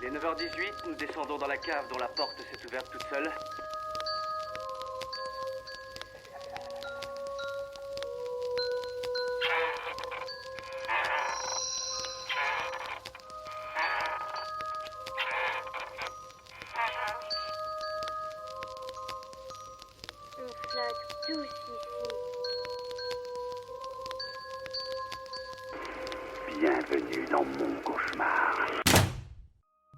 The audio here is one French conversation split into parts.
Il est 9h18, nous descendons dans la cave dont la porte s'est ouverte toute seule. On flotte tous ici. Bienvenue dans mon cauchemar.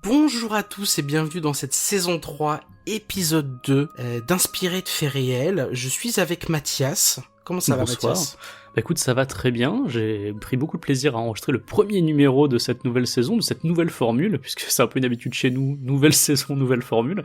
Bonjour à tous et bienvenue dans cette saison 3, épisode 2, d'Inspiré de faits réels. Je suis avec Mathias. Comment ça va, Bonsoir. Mathias ? Bah écoute, ça va très bien, j'ai pris beaucoup de plaisir à enregistrer le premier numéro de cette nouvelle saison, de cette nouvelle formule, puisque c'est un peu une habitude chez nous, nouvelle saison, nouvelle formule,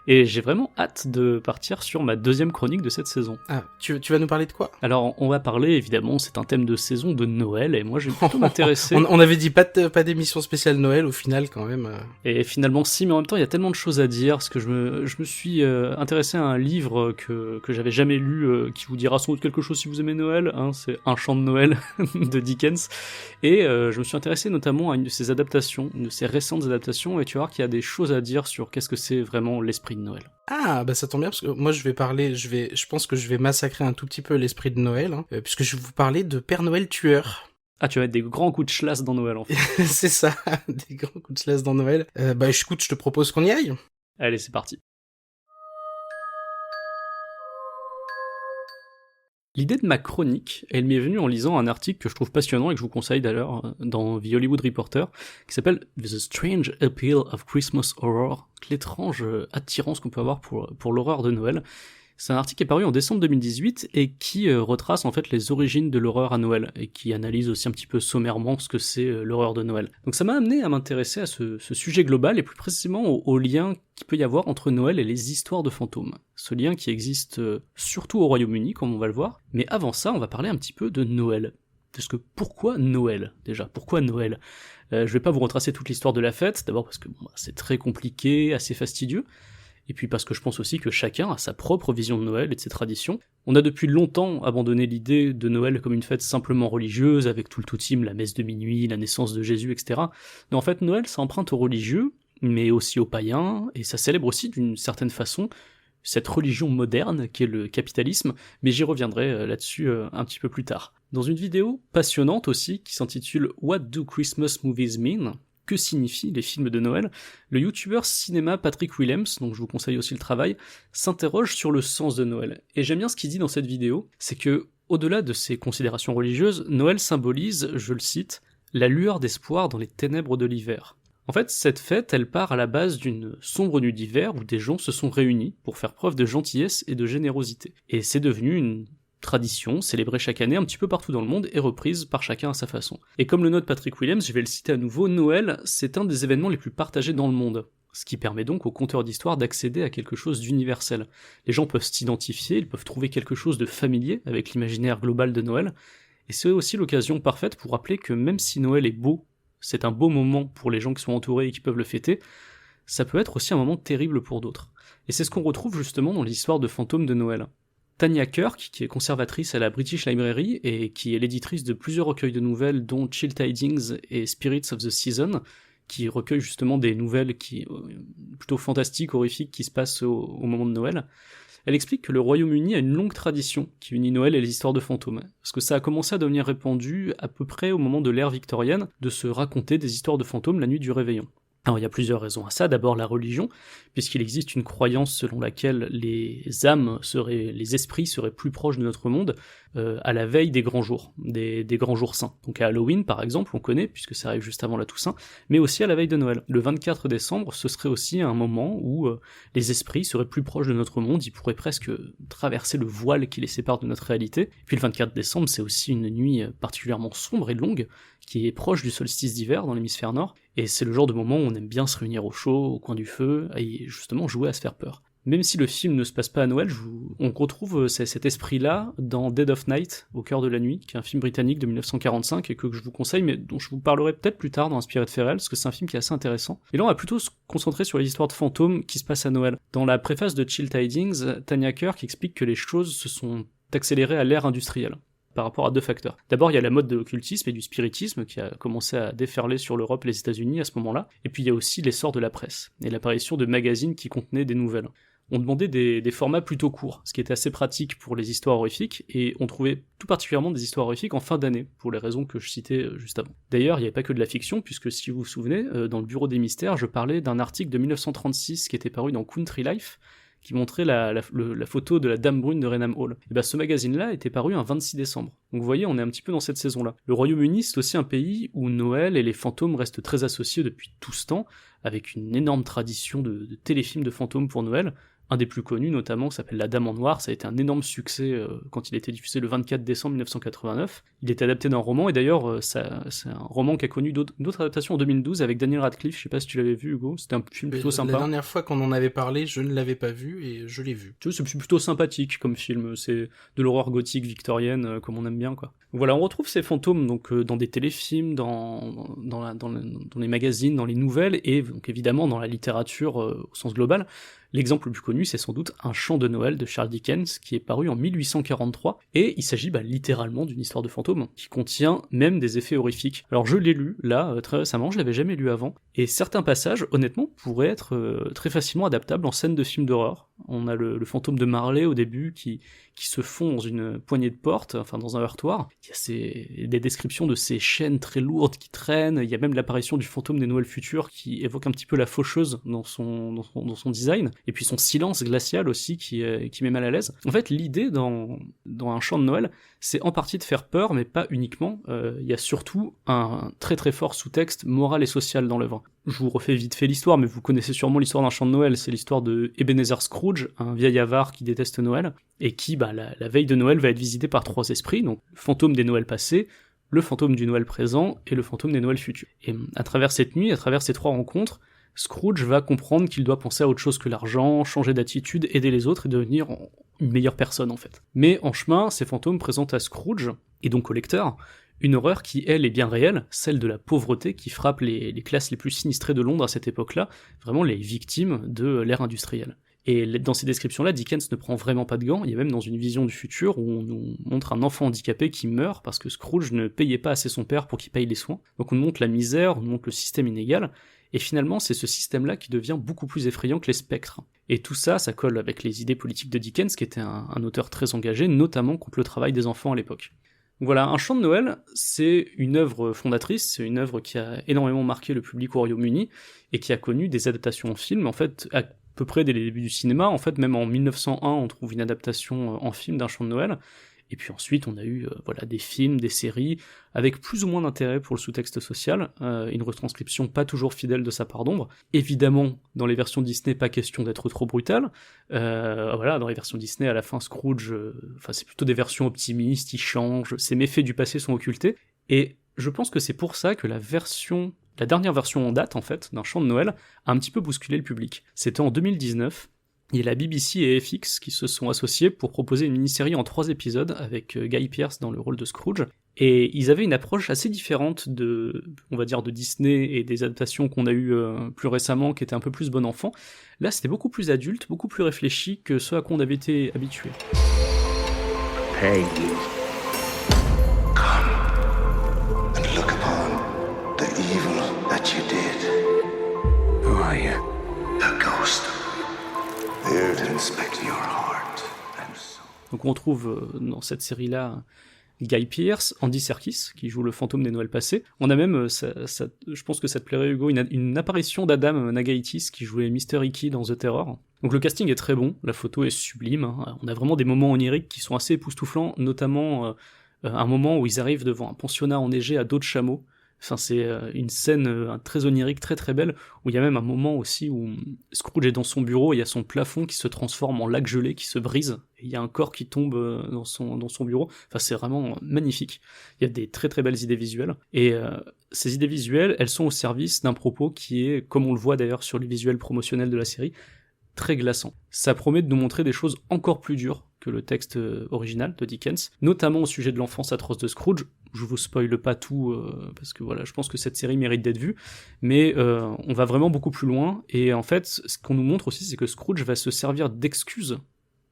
et j'ai vraiment hâte de partir sur ma deuxième chronique de cette saison. Ah, tu vas nous parler de quoi ? Alors, on va parler, évidemment, c'est un thème de saison de Noël, et moi je vais plutôt m'intéresser... On avait dit pas d'émission spéciale Noël, au final, quand même. Et finalement, si, mais en même temps, il y a tellement de choses à dire, parce que je me suis intéressé à un livre que j'avais jamais lu, qui vous dira sans doute quelque chose si vous aimez Noël, hein, c'est Un chant de Noël de Dickens, et je me suis intéressé notamment à une de ses adaptations, une de ses récentes adaptations, et tu vas voir qu'il y a des choses à dire sur qu'est-ce que c'est vraiment l'esprit de Noël. Ah, bah ça tombe bien, parce que moi je pense que je vais massacrer un tout petit peu l'esprit de Noël, hein, puisque je vais vous parler de Père Noël tueur. Ah, tu vas mettre des grands coups de chlasse dans Noël, en fait. C'est ça, des grands coups de slash dans Noël. Bah écoute, je te propose qu'on y aille. Allez, c'est parti. L'idée de ma chronique, elle m'est venue en lisant un article que je trouve passionnant et que je vous conseille d'ailleurs dans The Hollywood Reporter, qui s'appelle The Strange Appeal of Christmas Horror, l'étrange attirance qu'on peut avoir pour l'horreur de Noël. C'est un article qui est paru en décembre 2018 et qui retrace en fait les origines de l'horreur à Noël et qui analyse aussi un petit peu sommairement ce que c'est l'horreur de Noël. Donc ça m'a amené à m'intéresser à ce sujet global et plus précisément au lien qu'il peut y avoir entre Noël et les histoires de fantômes. Ce lien qui existe surtout au Royaume-Uni, comme on va le voir. Mais avant ça, on va parler un petit peu de Noël. Parce que pourquoi Noël, déjà ? Pourquoi Noël ? Je vais pas vous retracer toute l'histoire de la fête, d'abord parce que c'est très compliqué, assez fastidieux. Et puis parce que je pense aussi que chacun a sa propre vision de Noël et de ses traditions. On a depuis longtemps abandonné l'idée de Noël comme une fête simplement religieuse, avec tout le toutime, la messe de minuit, la naissance de Jésus, etc. Mais en fait, Noël, ça emprunte aux religieux, mais aussi aux païens, et ça célèbre aussi d'une certaine façon cette religion moderne qu'est le capitalisme, mais j'y reviendrai là-dessus un petit peu plus tard. Dans une vidéo passionnante aussi, qui s'intitule « What do Christmas movies mean ?», que signifient les films de Noël, le youtubeur cinéma Patrick Willems, donc je vous conseille aussi le travail, s'interroge sur le sens de Noël. Et j'aime bien ce qu'il dit dans cette vidéo, c'est que, au-delà de ses considérations religieuses, Noël symbolise, je le cite, la lueur d'espoir dans les ténèbres de l'hiver. En fait, cette fête, elle part à la base d'une sombre nuit d'hiver où des gens se sont réunis pour faire preuve de gentillesse et de générosité. Et c'est devenu une tradition, célébrée chaque année un petit peu partout dans le monde et reprise par chacun à sa façon. Et comme le note Patrick Willems, je vais le citer à nouveau, Noël, c'est un des événements les plus partagés dans le monde. Ce qui permet donc aux conteurs d'histoire d'accéder à quelque chose d'universel. Les gens peuvent s'identifier, ils peuvent trouver quelque chose de familier avec l'imaginaire global de Noël, et c'est aussi l'occasion parfaite pour rappeler que même si Noël est beau, c'est un beau moment pour les gens qui sont entourés et qui peuvent le fêter, ça peut être aussi un moment terrible pour d'autres. Et c'est ce qu'on retrouve justement dans l'histoire de fantômes de Noël. Tanya Kirk, qui est conservatrice à la British Library et qui est l'éditrice de plusieurs recueils de nouvelles dont Chill Tidings et Spirits of the Season, qui recueillent justement des nouvelles plutôt fantastiques, horrifiques, qui se passent au moment de Noël. Elle explique que le Royaume-Uni a une longue tradition qui unit Noël et les histoires de fantômes, parce que ça a commencé à devenir répandu à peu près au moment de l'ère victorienne de se raconter des histoires de fantômes la nuit du réveillon. Alors il y a plusieurs raisons à ça, d'abord la religion, puisqu'il existe une croyance selon laquelle les esprits seraient plus proches de notre monde à la veille des grands jours, des grands jours saints. Donc à Halloween par exemple, on connaît, puisque ça arrive juste avant la Toussaint, mais aussi à la veille de Noël. Le 24 décembre, ce serait aussi un moment où les esprits seraient plus proches de notre monde, ils pourraient presque traverser le voile qui les sépare de notre réalité. Puis le 24 décembre, c'est aussi une nuit particulièrement sombre et longue, qui est proche du solstice d'hiver dans l'hémisphère nord, et c'est le genre de moment où on aime bien se réunir au chaud, au coin du feu, et justement jouer à se faire peur. Même si le film ne se passe pas à Noël, on retrouve cet esprit-là dans Dead of Night, au cœur de la nuit, qui est un film britannique de 1945, et que je vous conseille, mais dont je vous parlerai peut-être plus tard dans Inspiré de faits réels, parce que c'est un film qui est assez intéressant. Et là, on va plutôt se concentrer sur les histoires de fantômes qui se passent à Noël. Dans la préface de Chill Tidings, Tanya Kirk explique que les choses se sont accélérées à l'ère industrielle. par rapport à 2 facteurs. D'abord, il y a la mode de l'occultisme et du spiritisme qui a commencé à déferler sur l'Europe et les États-Unis à ce moment-là, et puis il y a aussi l'essor de la presse, et l'apparition de magazines qui contenaient des nouvelles. On demandait des formats plutôt courts, ce qui était assez pratique pour les histoires horrifiques, et on trouvait tout particulièrement des histoires horrifiques en fin d'année, pour les raisons que je citais juste avant. D'ailleurs, il n'y avait pas que de la fiction, puisque si vous vous souvenez, dans le Bureau des Mystères, je parlais d'un article de 1936 qui était paru dans Country Life, qui montrait la photo de la Dame Brune de Raynham Hall. Et ce magazine-là était paru un 26 décembre. Donc vous voyez, on est un petit peu dans cette saison-là. Le Royaume-Uni, c'est aussi un pays où Noël et les fantômes restent très associés depuis tout ce temps, avec une énorme tradition de téléfilms de fantômes pour Noël. Un des plus connus notamment, qui s'appelle La Dame en Noir, ça a été un énorme succès quand il a été diffusé le 24 décembre 1989. Il est adapté d'un roman, et d'ailleurs c'est un roman qui a connu d'autres adaptations en 2012 avec Daniel Radcliffe, je sais pas si tu l'avais vu Hugo, c'était un film plutôt sympa. La dernière fois qu'on en avait parlé, je ne l'avais pas vu, et je l'ai vu. Tu vois, c'est plutôt sympathique comme film, c'est de l'horreur gothique victorienne, comme on aime bien, quoi. Voilà, on retrouve ces fantômes donc dans des téléfilms, dans les magazines, dans les nouvelles, et donc évidemment dans la littérature au sens global. L'exemple le plus connu, c'est sans doute Un chant de Noël de Charles Dickens, qui est paru en 1843, et il s'agit littéralement d'une histoire de fantôme, qui contient même des effets horrifiques. Alors je l'ai lu, là, très récemment, je l'avais jamais lu avant, et certains passages, honnêtement, pourraient être très facilement adaptables en scène de film d'horreur. On a le fantôme de Marley au début, qui se fond dans une poignée de porte, enfin dans un heurtoir. Il y a des descriptions de ces chaînes très lourdes qui traînent, il y a même l'apparition du fantôme des Noëls futurs qui évoque un petit peu la faucheuse dans son design, et puis son silence glacial aussi qui met mal à l'aise. En fait, l'idée dans Un chant de Noël, c'est en partie de faire peur, mais pas uniquement. Il y a surtout un très très fort sous-texte moral et social dans l'œuvre. Je vous refais vite fait l'histoire, mais vous connaissez sûrement l'histoire d'Un chant de Noël, c'est l'histoire de Ebenezer Scrooge, un vieil avare qui déteste Noël, et qui, la veille de Noël, va être visité par 3 esprits, donc le fantôme des Noëls passés, le fantôme du Noël présent, et le fantôme des Noëls futurs. Et à travers cette nuit, à travers ces 3 rencontres, Scrooge va comprendre qu'il doit penser à autre chose que l'argent, changer d'attitude, aider les autres et devenir une meilleure personne en fait. Mais en chemin, ces fantômes présentent à Scrooge, et donc au lecteur, une horreur qui, elle, est bien réelle, celle de la pauvreté qui frappe les classes les plus sinistrées de Londres à cette époque-là, vraiment les victimes de l'ère industrielle. Et dans ces descriptions-là, Dickens ne prend vraiment pas de gants, il y a même dans une vision du futur où on nous montre un enfant handicapé qui meurt parce que Scrooge ne payait pas assez son père pour qu'il paye les soins. Donc on nous montre la misère, on nous montre le système inégal, et finalement c'est ce système-là qui devient beaucoup plus effrayant que les spectres. Et tout ça, ça colle avec les idées politiques de Dickens, qui était un auteur très engagé, notamment contre le travail des enfants à l'époque. Voilà, Un chant de Noël, c'est une œuvre fondatrice, c'est une œuvre qui a énormément marqué le public au Royaume-Uni, et qui a connu des adaptations en film, en fait, à peu près dès les débuts du cinéma. En fait, même en 1901, on trouve une adaptation en film d'Un chant de Noël, et puis ensuite on a eu des films, des séries, avec plus ou moins d'intérêt pour le sous-texte social, une retranscription pas toujours fidèle de sa part d'ombre. Évidemment, dans les versions Disney, pas question d'être trop brutal. Dans les versions Disney, à la fin, Scrooge, c'est plutôt des versions optimistes, il change, ses méfaits du passé sont occultés, et je pense que c'est pour ça que la dernière version en date, en fait, d'Un chant de Noël, a un petit peu bousculé le public. C'était en 2019, il y a la BBC et FX qui se sont associés pour proposer une mini-série en 3 épisodes avec Guy Pearce dans le rôle de Scrooge, et ils avaient une approche assez différente de Disney et des adaptations qu'on a eues plus récemment, qui étaient un peu plus bon enfant. Là, c'était beaucoup plus adulte, beaucoup plus réfléchi que ce à quoi on avait été habitué. Hey, And look upon the evil that you did. who are you? The ghost. Here to inspect your heart and soul. Donc on retrouve dans cette série-là Guy Pearce, Andy Serkis, qui joue le fantôme des Noëls passés. On a même, je pense que ça te plairait Hugo, une apparition d'Adam Nagaitis, qui jouait Mr. Icky dans The Terror. Donc le casting est très bon, la photo est sublime, hein. On a vraiment des moments oniriques qui sont assez époustouflants, notamment un moment où ils arrivent devant un pensionnat enneigé à dos de chameau. Enfin, c'est une scène très onirique, très très belle, où il y a même un moment aussi où Scrooge est dans son bureau et il y a son plafond qui se transforme en lac gelé, qui se brise, et il y a un corps qui tombe dans son bureau. Enfin, c'est vraiment magnifique. Il y a des très très belles idées visuelles, et ces idées visuelles, elles sont au service d'un propos qui est, comme on le voit d'ailleurs sur les visuels promotionnels de la série, très glaçant. Ça promet de nous montrer des choses encore plus dures que le texte original de Dickens, notamment au sujet de l'enfance atroce de Scrooge. Je vous spoile pas tout, parce que voilà, je pense que cette série mérite d'être vue, mais on va vraiment beaucoup plus loin, et en fait, ce qu'on nous montre aussi, c'est que Scrooge va se servir d'excuses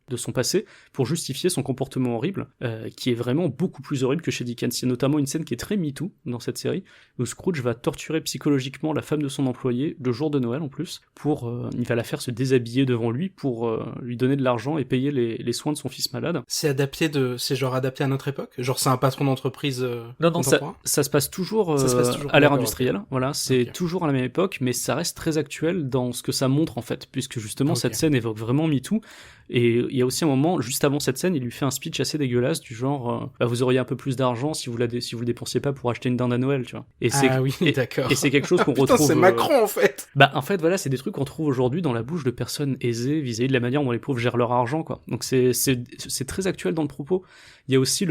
de son passé pour justifier son comportement horrible, qui est vraiment beaucoup plus horrible que chez Dickens. Il y a notamment une scène qui est très MeToo dans cette série, où Scrooge va torturer psychologiquement la femme de son employé, le jour de Noël en plus, il va la faire se déshabiller devant lui pour lui donner de l'argent et payer les soins de son fils malade. C'est genre adapté à notre époque? Genre c'est un patron d'entreprise Non, contemporain? ça se passe toujours à l'ère industrielle, voilà, c'est toujours à la même époque, mais ça reste très actuel dans ce que ça montre en fait, puisque justement cette scène évoque vraiment MeToo, et il y a aussi un moment, juste avant cette scène, il lui fait un speech assez dégueulasse du genre vous auriez un peu plus d'argent si vous le dépensiez pas pour acheter une dinde à Noël, tu vois. D'accord. Et c'est quelque chose qu'on Putain, retrouve... c'est Macron en fait. En fait voilà, c'est des trucs qu'on trouve aujourd'hui dans la bouche de personnes aisées vis-à-vis de la manière dont les pauvres gèrent leur argent, quoi. Donc c'est très actuel dans le propos. Il y a aussi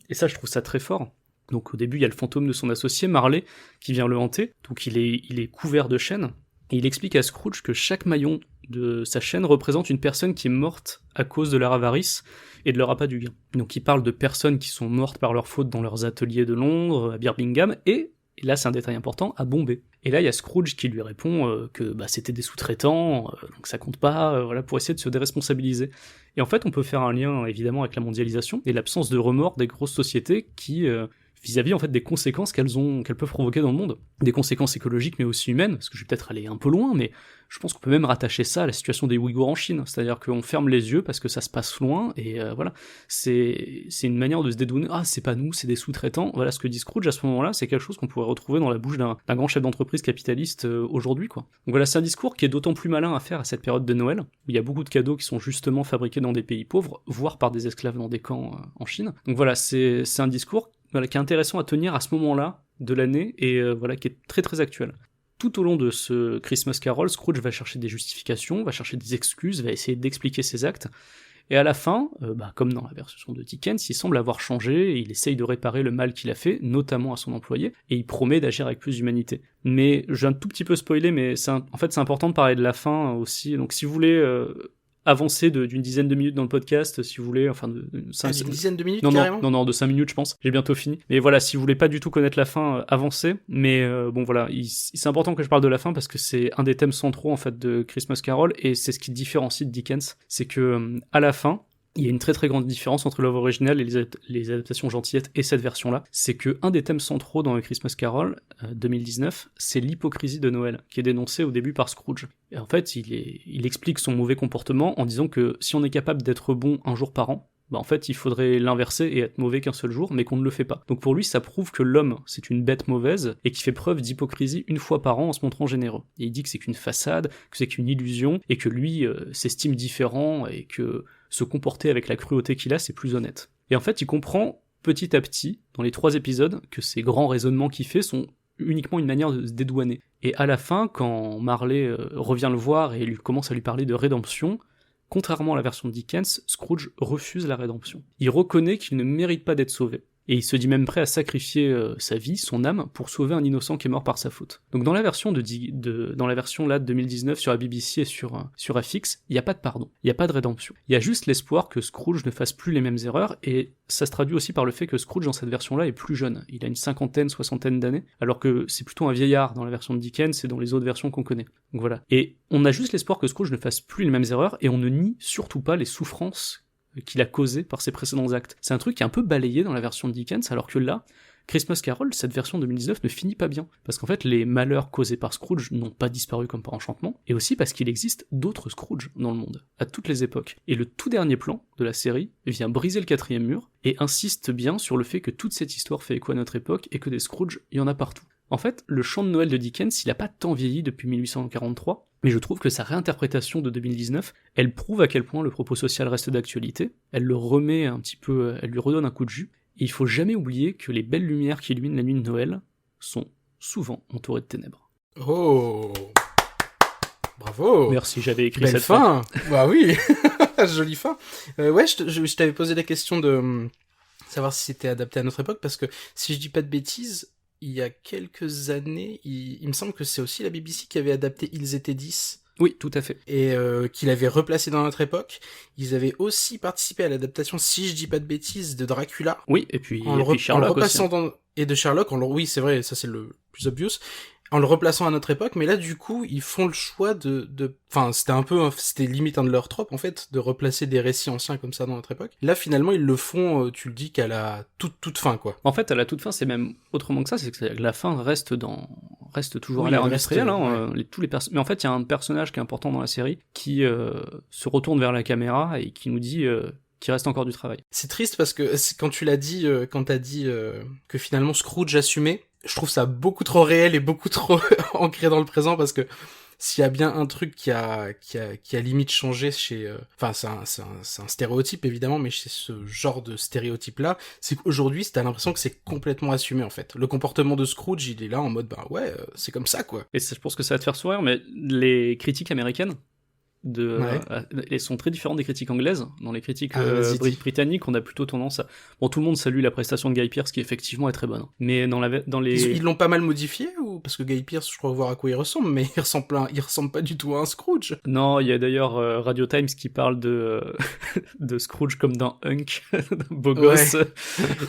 et ça je trouve ça très fort. Donc au début, il y a le fantôme de son associé, Marley, qui vient le hanter. Donc il est couvert de chaînes. Et il explique à Scrooge que chaque maillon de sa chaîne représente une personne qui est morte à cause de leur avarice et de leur appât du gain. Donc il parle de personnes qui sont mortes par leur faute dans leurs ateliers de Londres, à Birmingham, et là c'est un détail important, à Bombay. Et là il y a Scrooge qui lui répond que c'était des sous-traitants, donc ça compte pas, voilà, pour essayer de se déresponsabiliser. Et en fait on peut faire un lien évidemment avec la mondialisation et l'absence de remords des grosses sociétés qui... vis-à-vis en fait des conséquences qu'elles peuvent provoquer dans le monde, des conséquences écologiques mais aussi humaines, parce que je vais peut-être aller un peu loin, mais je pense qu'on peut même rattacher ça à la situation des Ouïghours en Chine, c'est-à-dire qu'on ferme les yeux parce que ça se passe loin, et voilà, c'est une manière de se dédouaner, c'est pas nous, c'est des sous-traitants, voilà ce que dit Scrooge à ce moment-là, c'est quelque chose qu'on pourrait retrouver dans la bouche d'un grand chef d'entreprise capitaliste aujourd'hui, quoi. Donc voilà, c'est un discours qui est d'autant plus malin à faire à cette période de Noël, où il y a beaucoup de cadeaux qui sont justement fabriqués dans des pays pauvres, voire par des esclaves dans des camps en Chine. Donc voilà, c'est un discours qui est intéressant à tenir à ce moment-là de l'année, et qui est très très actuel. Tout au long de ce Christmas Carol, Scrooge va chercher des justifications, va chercher des excuses, va essayer d'expliquer ses actes, et à la fin, comme dans la version de Dickens, il semble avoir changé, et il essaye de réparer le mal qu'il a fait, notamment à son employé, et il promet d'agir avec plus d'humanité. Mais je vais un tout petit peu spoiler, mais en fait c'est important de parler de la fin aussi, donc si vous voulez... avancer d'une dizaine de minutes dans le podcast, si vous voulez, une dizaine de minutes carrément ? Non, de 5 minutes je pense, j'ai bientôt fini. Mais voilà, si vous voulez pas du tout connaître la fin, avancez, mais c'est important que je parle de la fin parce que c'est un des thèmes centraux en fait de Christmas Carol, et c'est ce qui différencie de Dickens, c'est que à la fin, il y a une très très grande différence entre l'œuvre originale et les adaptations gentillettes et cette version-là, c'est que un des thèmes centraux dans le Christmas Carol 2019, c'est l'hypocrisie de Noël, qui est dénoncée au début par Scrooge. Et en fait, il explique son mauvais comportement en disant que si on est capable d'être bon un jour par an, en fait, il faudrait l'inverser et être mauvais qu'un seul jour, mais qu'on ne le fait pas. Donc pour lui, ça prouve que l'homme, c'est une bête mauvaise, et qui fait preuve d'hypocrisie une fois par an en se montrant généreux. Et il dit que c'est qu'une façade, que c'est qu'une illusion, et que lui s'estime différent, et que se comporter avec la cruauté qu'il a, c'est plus honnête. Et en fait, il comprend petit à petit, dans les 3 épisodes, que ces grands raisonnements qu'il fait sont uniquement une manière de se dédouaner. Et à la fin, quand Marley revient le voir et commence à lui parler de rédemption, contrairement à la version de Dickens, Scrooge refuse la rédemption. Il reconnaît qu'il ne mérite pas d'être sauvé. Et il se dit même prêt à sacrifier sa vie, son âme, pour sauver un innocent qui est mort par sa faute. Donc dans la version dans la version là de 2019 sur la BBC et sur FX, il n'y a pas de pardon, il n'y a pas de rédemption. Il y a juste l'espoir que Scrooge ne fasse plus les mêmes erreurs, et ça se traduit aussi par le fait que Scrooge dans cette version-là est plus jeune. Il a une 50aine, 60aine d'années, alors que c'est plutôt un vieillard dans la version de Dickens et dans les autres versions qu'on connaît. Donc voilà. Et on a juste l'espoir que Scrooge ne fasse plus les mêmes erreurs, et on ne nie surtout pas les souffrances qu'il a causé par ses précédents actes. C'est un truc qui est un peu balayé dans la version de Dickens, alors que là, Christmas Carol, cette version 2019 ne finit pas bien, parce qu'en fait les malheurs causés par Scrooge n'ont pas disparu comme par enchantement, et aussi parce qu'il existe d'autres Scrooge dans le monde, à toutes les époques. Et le tout dernier plan de la série vient briser le 4e mur, et insiste bien sur le fait que toute cette histoire fait écho à notre époque, et que des Scrooge, il y en a partout. En fait, le chant de Noël de Dickens, il a pas tant vieilli depuis 1843, mais je trouve que sa réinterprétation de 2019, elle prouve à quel point le propos social reste d'actualité, elle le remet un petit peu, elle lui redonne un coup de jus, et il faut jamais oublier que les belles lumières qui illuminent la nuit de Noël sont souvent entourées de ténèbres. Oh, bravo. Merci, j'avais écrit belle cette fin. Bah oui, jolie fin. Ouais, je t'avais posé la question de savoir si c'était adapté à notre époque, parce que si je dis pas de bêtises, il y a quelques années, il me semble que c'est aussi la BBC qui avait adapté Ils étaient 10. Oui, tout à fait. Et qu'il avait replacé dans notre époque. Ils avaient aussi participé à l'adaptation, si je dis pas de bêtises, de Dracula. Oui, et puis, Sherlock aussi. Et de Sherlock, oui, c'est vrai, ça c'est le plus obvious. en le replaçant à notre époque, mais là du coup ils font le choix enfin c'était limite un de leurs tropes en fait, de replacer des récits anciens comme ça dans notre époque. Là finalement ils le font, tu le dis, qu'à la toute fin quoi. En fait, à la toute fin, c'est même autrement que ça, c'est que la fin reste toujours à l'ère elle industrielle, reste, mais en fait, il y a un personnage qui est important dans la série qui se retourne vers la caméra et qui nous dit qu'il reste encore du travail. C'est triste parce que quand tu l'as dit, quand t'as dit que finalement Scrooge assumait, je trouve ça beaucoup trop réel et beaucoup trop ancré dans le présent, parce que s'il y a bien un truc qui a limite changé chez, enfin c'est un stéréotype évidemment, mais chez ce genre de stéréotype là, c'est qu'aujourd'hui t'as l'impression que c'est complètement assumé en fait. Le comportement de Scrooge, il est là en mode bah ouais, c'est comme ça quoi. Et je pense que ça va te faire sourire, mais les critiques américaines elles sont très différentes des critiques anglaises. Dans les critiques britanniques, on a plutôt tendance à... Bon, tout le monde salue la prestation de Guy Pearce, qui effectivement est très bonne. Mais dans les... Ils l'ont pas mal modifié, ou... Parce que Guy Pearce, je crois voir à quoi il ressemble, mais il ressemble pas du tout à un Scrooge. Non, il y a d'ailleurs Radio Times qui parle de Scrooge comme d'un hunk, d'un beau gosse.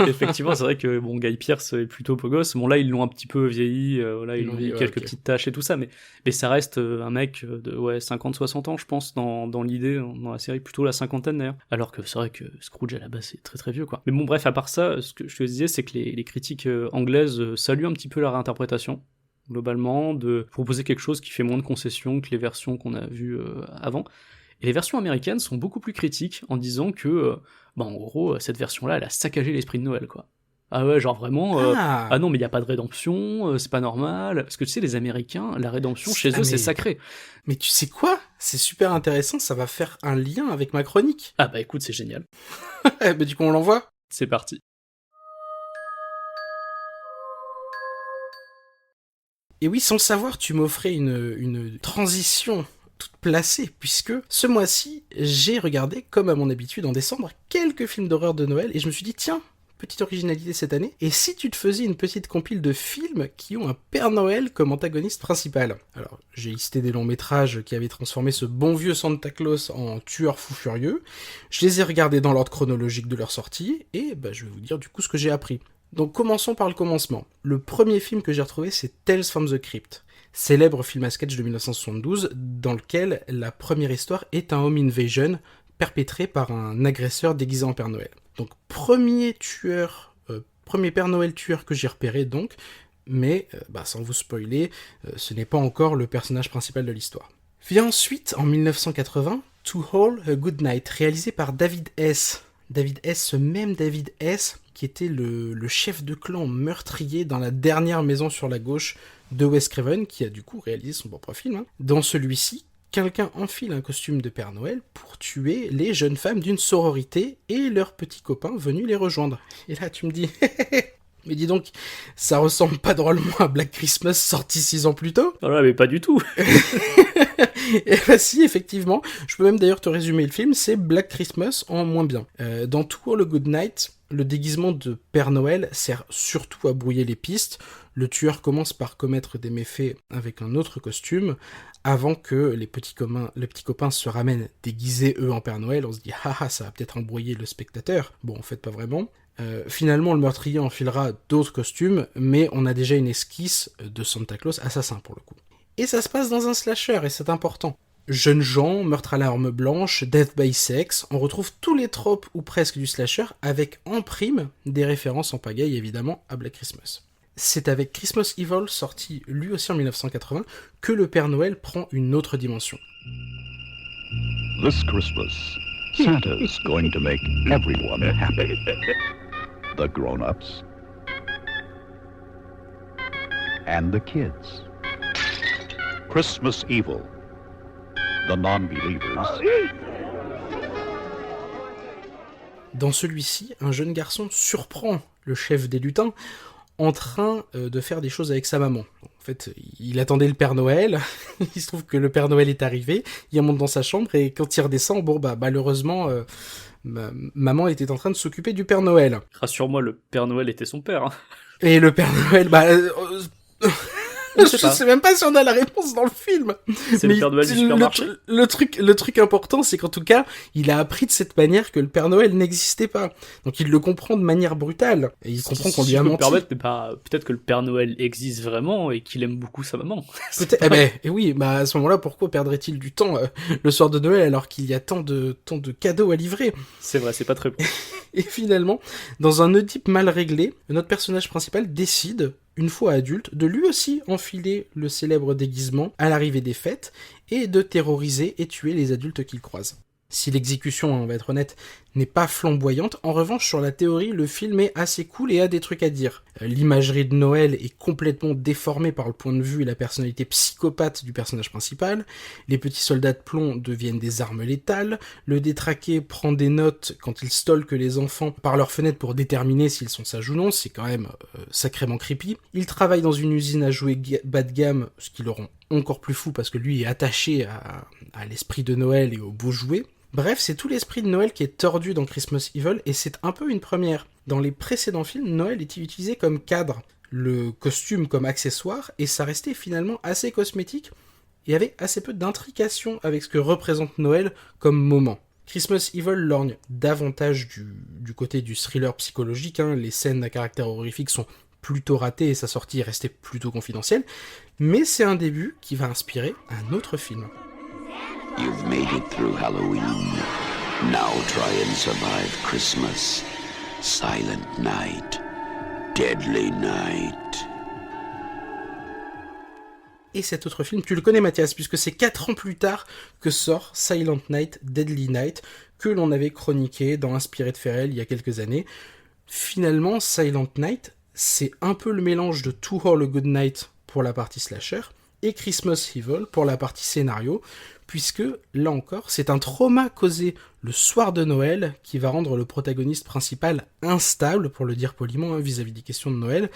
Effectivement, c'est vrai que bon, Guy Pearce est plutôt beau gosse. Bon, là, ils l'ont un petit peu vieilli, là, ils ont mis quelques petites taches et tout ça, mais ça reste un mec de 50-60 ans, je pense, dans l'idée, dans la série, plutôt la cinquantaine d'ailleurs. Alors que c'est vrai que Scrooge à la base c'est très très vieux quoi. Mais bon, bref, à part ça, ce que je te disais, c'est que les critiques anglaises saluent un petit peu la réinterprétation, globalement, de proposer quelque chose qui fait moins de concessions que les versions qu'on a vues avant. Et les versions américaines sont beaucoup plus critiques en disant que, en gros, cette version-là, elle a saccagé l'esprit de Noël quoi. Ah ouais, genre vraiment, ah non, mais il n'y a pas de rédemption, c'est pas normal. Parce que tu sais, les Américains, la rédemption chez eux, c'est sacré. Mais tu sais quoi ? C'est super intéressant, ça va faire un lien avec ma chronique. Ah bah écoute, c'est génial. Bah du coup, on l'envoie ? C'est parti. Et oui, sans le savoir, tu m'offrais une transition toute placée, puisque ce mois-ci, j'ai regardé, comme à mon habitude en décembre, quelques films d'horreur de Noël, et je me suis dit, tiens, petite originalité cette année, et si tu te faisais une petite compile de films qui ont un Père Noël comme antagoniste principal ? Alors, j'ai listé des longs métrages qui avaient transformé ce bon vieux Santa Claus en tueur fou furieux, je les ai regardés dans l'ordre chronologique de leur sortie, et je vais vous dire du coup ce que j'ai appris. Donc commençons par le commencement. Le premier film que j'ai retrouvé, c'est Tales from the Crypt, célèbre film à sketch de 1972, dans lequel la première histoire est un home invasion perpétré par un agresseur déguisé en Père Noël. Donc premier Père Noël tueur que j'ai repéré donc, mais sans vous spoiler, ce n'est pas encore le personnage principal de l'histoire. Vient ensuite, en 1980, To All a Good Night, réalisé par David S. Ce même David S. qui était le chef de clan meurtrier dans La Dernière Maison sur la Gauche de Wes Craven, qui a du coup réalisé son propre film. Dans celui-ci, quelqu'un enfile un costume de Père Noël pour tuer les jeunes femmes d'une sororité et leurs petits copains venus les rejoindre. Et là, tu me dis, mais dis donc, ça ressemble pas drôlement à Black Christmas sorti 6 ans plus tôt ? Voilà, mais pas du tout. Et si, effectivement, je peux même d'ailleurs te résumer le film, c'est Black Christmas en moins bien. Dans To All a Good Night, le déguisement de Père Noël sert surtout à brouiller les pistes. Le tueur commence par commettre des méfaits avec un autre costume, avant que les petits copains se ramènent déguisés eux en Père Noël. On se dit haha, ça va peut-être embrouiller le spectateur. Bon, en fait pas vraiment. Finalement, le meurtrier enfilera d'autres costumes, mais on a déjà une esquisse de Santa Claus assassin pour le coup. Et ça se passe dans un slasher, et c'est important. Jeunes gens, meurtre à l'arme blanche, death by sex, on retrouve tous les tropes ou presque du slasher, avec en prime des références en pagaille évidemment à Black Christmas. C'est avec Christmas Evil, sorti lui aussi en 1980, que le Père Noël prend une autre dimension. This Christmas, Santa's going to make everyone happy. The grown-ups and the kids. Christmas Evil, the non-believers. Dans celui-ci, un jeune garçon surprend le chef des lutins en train de faire des choses avec sa maman. En fait, il attendait le Père Noël, il se trouve que le Père Noël est arrivé, il monte dans sa chambre, et quand il redescend, malheureusement, maman était en train de s'occuper du Père Noël. Rassure-moi, le Père Noël était son père. Hein. Et le Père Noël, Je sais pas. sais même pas si on a la réponse dans le film. C'est le Père Noël du supermarché. Le truc important, c'est qu'en tout cas, il a appris de cette manière que le Père Noël n'existait pas. Donc il le comprend de manière brutale. Et il comprend qu'on lui a menti. Peut-être que le Père Noël existe vraiment et qu'il aime beaucoup sa maman. Peut-être. Et oui, bah à ce moment-là, pourquoi perdrait-il du temps le soir de Noël alors qu'il y a tant de cadeaux à livrer? C'est vrai, c'est pas très bon. Et finalement, dans un Oedipe mal réglé, notre personnage principal décide, une fois adulte, de lui aussi enfiler le célèbre déguisement à l'arrivée des fêtes et de terroriser et tuer les adultes qu'il croise. Si l'exécution, on va être honnête, n'est pas flamboyante, en revanche, sur la théorie, le film est assez cool et a des trucs à dire. L'imagerie de Noël est complètement déformée par le point de vue et la personnalité psychopathe du personnage principal, les petits soldats de plomb deviennent des armes létales, le détraqué prend des notes quand il stalke les enfants par leur fenêtre pour déterminer s'ils sont sages ou non, c'est quand même sacrément creepy. Il travaille dans une usine à jouets bas de gamme, ce qui le rend encore plus fou parce que lui est attaché à l'esprit de Noël et aux beaux jouets. Bref, c'est tout l'esprit de Noël qui est tordu dans Christmas Evil, et c'est un peu une première. Dans les précédents films, Noël était utilisé comme cadre, le costume comme accessoire, et ça restait finalement assez cosmétique, et avait assez peu d'intrication avec ce que représente Noël comme moment. Christmas Evil lorgne davantage du côté du thriller psychologique, les scènes à caractère horrifique sont plutôt ratées et sa sortie est restée plutôt confidentielle, mais c'est un début qui va inspirer un autre film. You've made it through Halloween. Now try and survive Christmas. Silent Night. Deadly Night. Et cet autre film, tu le connais Mathias, puisque c'est 4 ans plus tard que sort Silent Night, Deadly Night, que l'on avait chroniqué dans Inspiré de Ferrell il y a quelques années. Finalement, Silent Night, c'est un peu le mélange de To All a Good Night pour la partie slasher, et Christmas Evil pour la partie scénario, puisque, là encore, c'est un trauma causé le soir de Noël qui va rendre le protagoniste principal instable, pour le dire poliment, vis-à-vis des questions de Noël.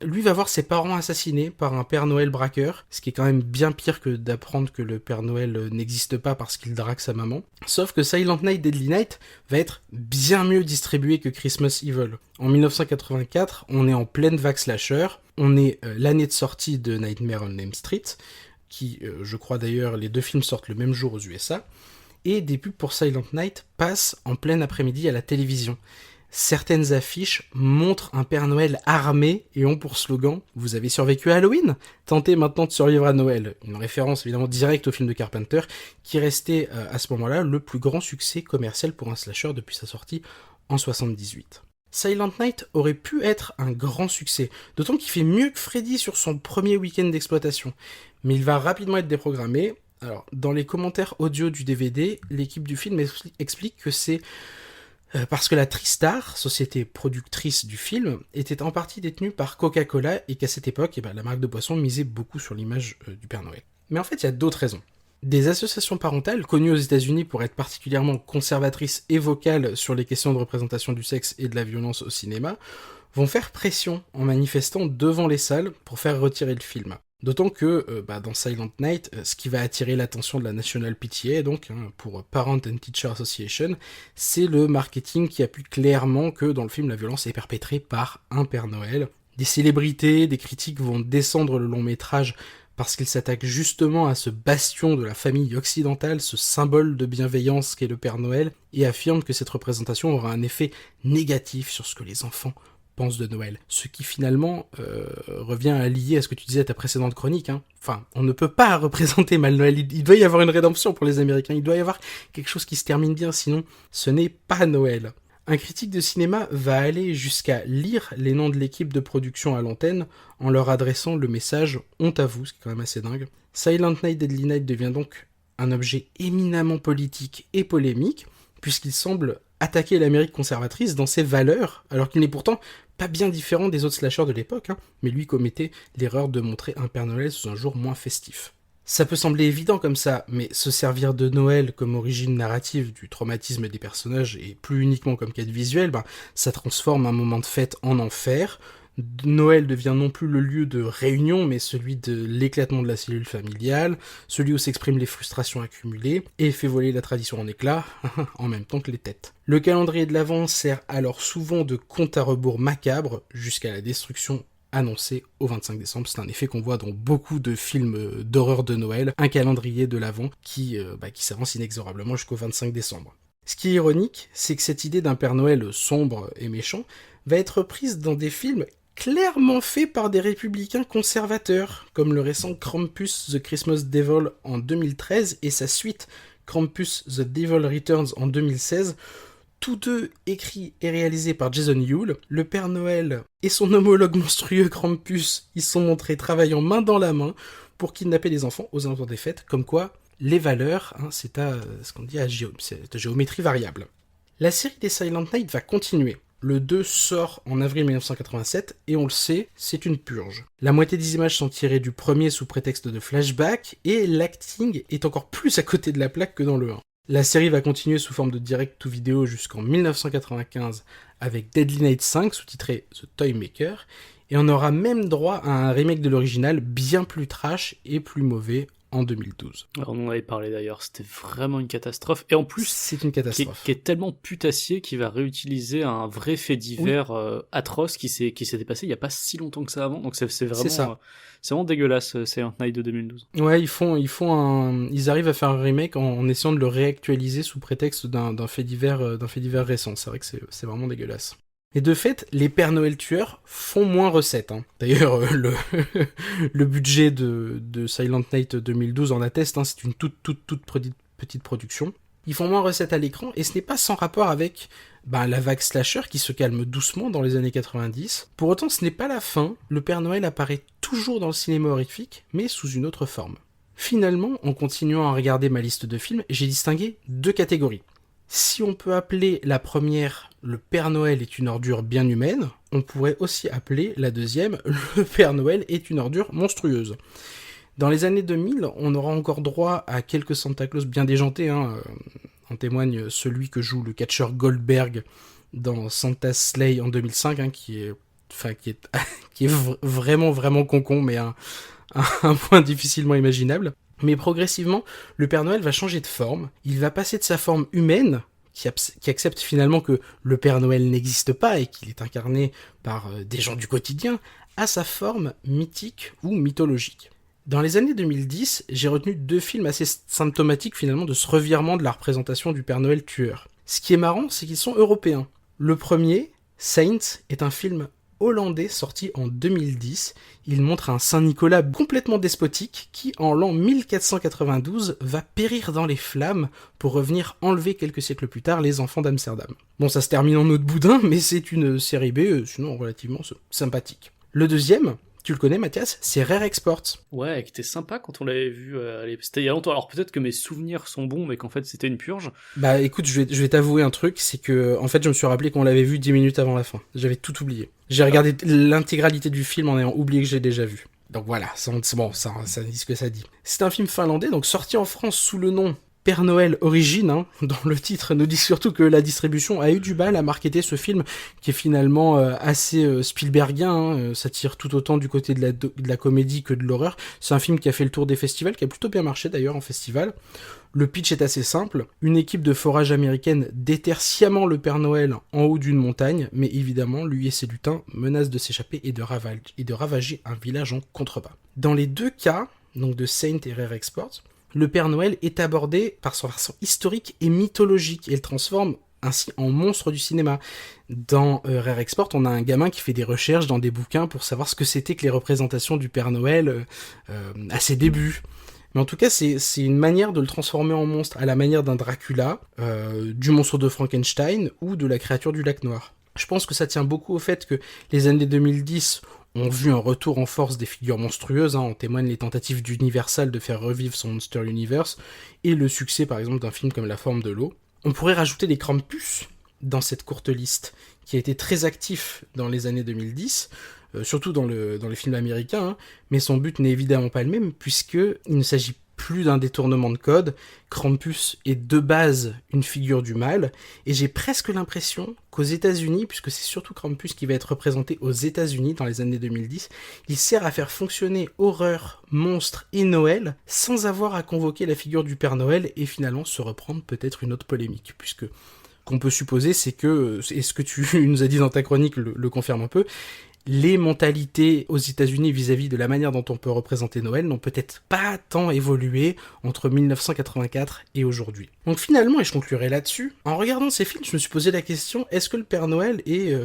Lui va voir ses parents assassinés par un Père Noël braqueur, ce qui est quand même bien pire que d'apprendre que le Père Noël n'existe pas parce qu'il drague sa maman. Sauf que Silent Night, Deadly Night va être bien mieux distribué que Christmas Evil. En 1984, on est en pleine vague slasher, on est l'année de sortie de Nightmare on Elm Street, qui, je crois d'ailleurs, les 2 films sortent le même jour aux USA, et des pubs pour Silent Night passent en plein après-midi à la télévision. Certaines affiches montrent un Père Noël armé et ont pour slogan « Vous avez survécu à Halloween ? Tentez maintenant de survivre à Noël ». Une référence évidemment directe au film de Carpenter, qui restait à ce moment-là le plus grand succès commercial pour un slasher depuis sa sortie en 1978. Silent Night aurait pu être un grand succès, d'autant qu'il fait mieux que Freddy sur son premier week-end d'exploitation. Mais il va rapidement être déprogrammé. Alors, dans les commentaires audio du DVD, l'équipe du film explique que c'est parce que la TriStar, société productrice du film, était en partie détenue par Coca-Cola et qu'à cette époque, la marque de boisson misait beaucoup sur l'image du Père Noël. Mais en fait, il y a d'autres raisons. Des associations parentales, connues aux États-Unis pour être particulièrement conservatrices et vocales sur les questions de représentation du sexe et de la violence au cinéma, vont faire pression en manifestant devant les salles pour faire retirer le film. D'autant que dans Silent Night, ce qui va attirer l'attention de la National PTA, donc pour Parent and Teacher Association, c'est le marketing qui appuie clairement que dans le film la violence est perpétrée par un Père Noël. Des célébrités, des critiques vont descendre le long métrage parce qu'il s'attaque justement à ce bastion de la famille occidentale, ce symbole de bienveillance qu'est le Père Noël, et affirme que cette représentation aura un effet négatif sur ce que les enfants pense de Noël. Ce qui finalement revient à lier à ce que tu disais à ta précédente chronique. Enfin, on ne peut pas représenter mal Noël. Il doit y avoir une rédemption pour les Américains. Il doit y avoir quelque chose qui se termine bien, sinon ce n'est pas Noël. Un critique de cinéma va aller jusqu'à lire les noms de l'équipe de production à l'antenne en leur adressant le message « Honte à vous », ce qui est quand même assez dingue. Silent Night, Deadly Night devient donc un objet éminemment politique et polémique, puisqu'il semble attaquer l'Amérique conservatrice dans ses valeurs, alors qu'il n'est pourtant pas bien différent des autres slashers de l'époque, mais lui commettait l'erreur de montrer un Père Noël sous un jour moins festif. Ça peut sembler évident comme ça, mais se servir de Noël comme origine narrative du traumatisme des personnages, et plus uniquement comme quête visuelle, ça transforme un moment de fête en enfer. Noël devient non plus le lieu de réunion, mais celui de l'éclatement de la cellule familiale, celui où s'expriment les frustrations accumulées, et fait voler la tradition en éclats, en même temps que les têtes. Le calendrier de l'Avent sert alors souvent de compte à rebours macabre, jusqu'à la destruction annoncé au 25 décembre. C'est un effet qu'on voit dans beaucoup de films d'horreur de Noël, un calendrier de l'Avent qui s'avance inexorablement jusqu'au 25 décembre. Ce qui est ironique, c'est que cette idée d'un Père Noël sombre et méchant va être prise dans des films clairement faits par des républicains conservateurs, comme le récent Krampus The Christmas Devil en 2013 et sa suite Krampus The Devil Returns en 2016, tous deux écrits et réalisés par Jason Yule. Le Père Noël et son homologue monstrueux Krampus y sont montrés travaillant main dans la main pour kidnapper les enfants aux alentours des fêtes, comme quoi les valeurs, c'est à ce qu'on dit c'est de géométrie variable. La série des Silent Night va continuer. Le 2 sort en avril 1987, et on le sait, c'est une purge. La moitié des images sont tirées du premier sous prétexte de flashback, et l'acting est encore plus à côté de la plaque que dans le 1. La série va continuer sous forme de direct-to-vidéo jusqu'en 1995 avec Deadly Night 5, sous-titré The Toymaker, et on aura même droit à un remake de l'original bien plus trash et plus mauvais en 2012. Alors, on en avait parlé d'ailleurs, c'était vraiment une catastrophe. Et en plus, c'est une catastrophe. Qui est tellement putassier qu'il va réutiliser un vrai fait divers atroce qui s'est passé il n'y a pas si longtemps que ça avant. Donc c'est vraiment dégueulasse, Silent Night de 2012. Ouais, ils arrivent à faire un remake en essayant de le réactualiser sous prétexte d'un fait divers récent. C'est vrai que c'est vraiment dégueulasse. Et de fait, les Pères Noël tueurs font moins recettes. D'ailleurs, le budget de Silent Night 2012 en atteste, c'est une toute petite production. Ils font moins recettes à l'écran, et ce n'est pas sans rapport avec la vague slasher qui se calme doucement dans les années 90. Pour autant, ce n'est pas la fin, le Père Noël apparaît toujours dans le cinéma horrifique, mais sous une autre forme. Finalement, en continuant à regarder ma liste de films, j'ai distingué 2 catégories. Si on peut appeler la première « Le Père Noël est une ordure bien humaine », on pourrait aussi appeler la deuxième « Le Père Noël est une ordure monstrueuse ». Dans les années 2000, on aura encore droit à quelques Santa Claus bien déjantés, en témoigne celui que joue le catcheur Goldberg dans Santa's Slay en 2005, qui est vraiment concon, mais un point difficilement imaginable. Mais progressivement, le Père Noël va changer de forme, il va passer de sa forme humaine, qui accepte finalement que le Père Noël n'existe pas et qu'il est incarné par des gens du quotidien, à sa forme mythique ou mythologique. Dans les années 2010, j'ai retenu 2 films assez symptomatiques finalement de ce revirement de la représentation du Père Noël tueur. Ce qui est marrant, c'est qu'ils sont européens. Le premier, Saints, est un film hollandais sorti en 2010. Il montre un Saint-Nicolas complètement despotique qui, en l'an 1492, va périr dans les flammes pour revenir enlever quelques siècles plus tard les enfants d'Amsterdam. Bon, ça se termine en eau de boudin, mais c'est une série B, sinon relativement sympathique. Le deuxième, tu le connais Mathias, c'est Rare Exports. Ouais, qui était sympa quand on l'avait vu, c'était il y a longtemps. Alors peut-être que mes souvenirs sont bons, mais qu'en fait c'était une purge. Bah écoute, je vais t'avouer un truc, c'est que en fait je me suis rappelé qu'on l'avait vu 10 minutes avant la fin. J'avais tout oublié. J'ai regardé l'intégralité du film en ayant oublié que je l'ai déjà vu. Donc voilà, c'est bon, ça dit ce que ça dit. C'est un film finlandais, donc sorti en France sous le nom Père Noël Origine, dont le titre nous dit surtout que la distribution a eu du mal à marketer ce film, qui est finalement assez Spielbergien, ça tire tout autant du côté de la comédie que de l'horreur. C'est un film qui a fait le tour des festivals, qui a plutôt bien marché d'ailleurs en festival. Le pitch est assez simple, une équipe de forage américaine déterre sciemment le Père Noël en haut d'une montagne, mais évidemment, lui et ses lutins menacent de s'échapper et de ravager un village en contrebas. Dans les 2 cas, donc de Saint et Rare Exports, le Père Noël est abordé par son versant historique et mythologique et le transforme ainsi en monstre du cinéma. Dans Rare Export, on a un gamin qui fait des recherches dans des bouquins pour savoir ce que c'était que les représentations du Père Noël à ses débuts. Mais en tout cas, c'est une manière de le transformer en monstre à la manière d'un Dracula, du monstre de Frankenstein ou de la créature du lac noir. Je pense que ça tient beaucoup au fait que les années 2010 ont vu un retour en force des figures monstrueuses, en témoignent les tentatives d'Universal de faire revivre son Monster Universe, et le succès par exemple d'un film comme La Forme de l'eau. On pourrait rajouter les Krampus dans cette courte liste, qui a été très actif dans les années 2010, surtout dans les films américains, mais son but n'est évidemment pas le même, puisqu'il ne s'agit plus d'un détournement de code. Krampus est de base une figure du mal, et j'ai presque l'impression qu'aux États-Unis, puisque c'est surtout Krampus qui va être représenté aux États-Unis dans les années 2010, il sert à faire fonctionner horreur, monstre et Noël, sans avoir à convoquer la figure du Père Noël, et finalement se reprendre peut-être une autre polémique, puisque qu'on peut supposer, c'est que, et ce que tu nous as dit dans ta chronique le confirme un peu, les mentalités aux États-Unis vis-à-vis de la manière dont on peut représenter Noël n'ont peut-être pas tant évolué entre 1984 et aujourd'hui. Donc finalement, et je conclurai là-dessus, en regardant ces films, je me suis posé la question, est-ce que le Père Noël est